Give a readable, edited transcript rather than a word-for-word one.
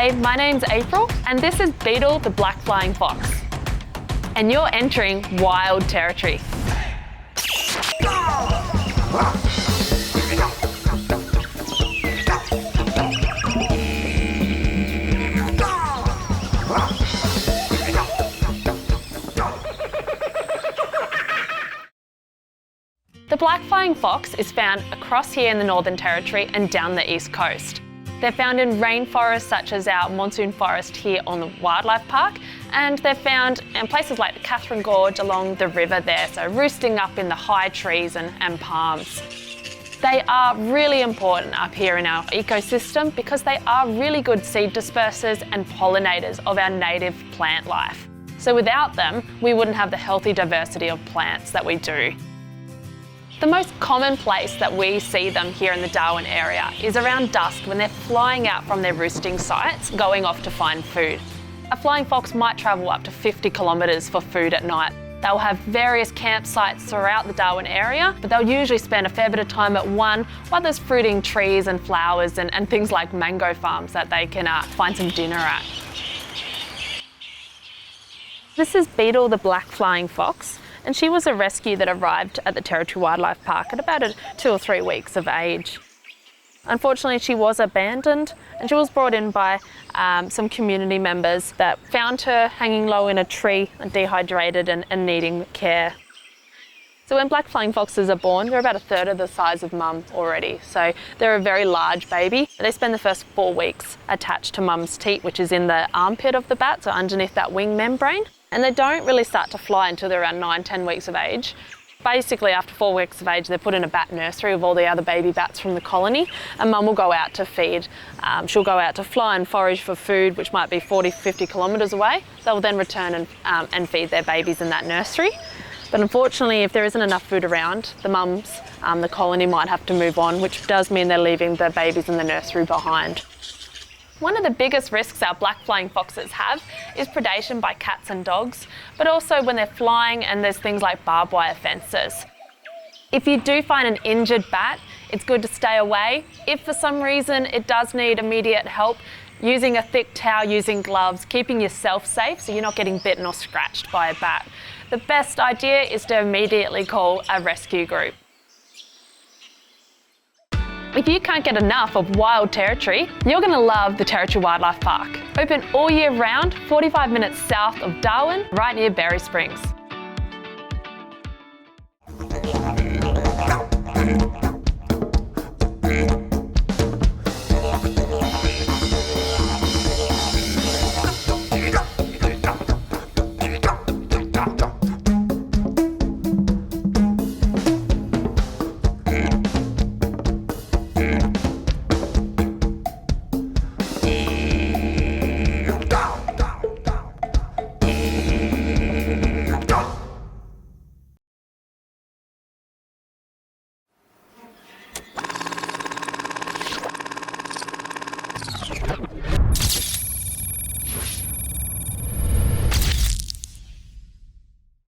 G'day, my name's April and this is Beetle the black flying fox. And you're entering wild territory. The black flying fox is found across here in the Northern Territory and down the East Coast. They're found in rainforests such as our monsoon forest here on the Wildlife Park, and they're found in places like the Katherine Gorge along the river there, so roosting up in the high trees and palms. They are really important up here in our ecosystem because they are really good seed dispersers and pollinators of our native plant life. So without them, we wouldn't have the healthy diversity of plants that we do. The most common place that we see them here in the Darwin area is around dusk when they're flying out from their roosting sites, going off to find food. A flying fox might travel up to 50 kilometres for food at night. They'll have various campsites throughout the Darwin area, but they'll usually spend a fair bit of time at one while there's fruiting trees and flowers and things like mango farms that they can find some dinner at. This is Beetle the black flying fox. And she was a rescue that arrived at the Territory Wildlife Park at about 2 or 3 weeks of age. Unfortunately, she was abandoned and she was brought in by some community members that found her hanging low in a tree, dehydrated and needing care. So when black flying foxes are born, they're about 1/3 of the size of mum already. So they're a very large baby. They spend the first 4 weeks attached to mum's teat, which is in the armpit of the bat, so underneath that wing membrane. And they don't really start to fly until they're around 9-10 weeks of age. Basically, after 4 weeks of age, they're put in a bat nursery with all the other baby bats from the colony, and mum will go out to feed. She'll go out to fly and forage for food, which might be 40-50 kilometres away. They'll then return and feed their babies in that nursery. But unfortunately, if there isn't enough food around, the mums, the colony might have to move on, which does mean they're leaving the babies in the nursery behind. One of the biggest risks our black flying foxes have is predation by cats and dogs, but also when they're flying and there's things like barbed wire fences. If you do find an injured bat, it's good to stay away. If for some reason it does need immediate help, using a thick towel, using gloves, keeping yourself safe so you're not getting bitten or scratched by a bat. The best idea is to immediately call a rescue group. If you can't get enough of wild territory, you're going to love the Territory Wildlife Park. Open all year round, 45 minutes south of Darwin, right near Berry Springs.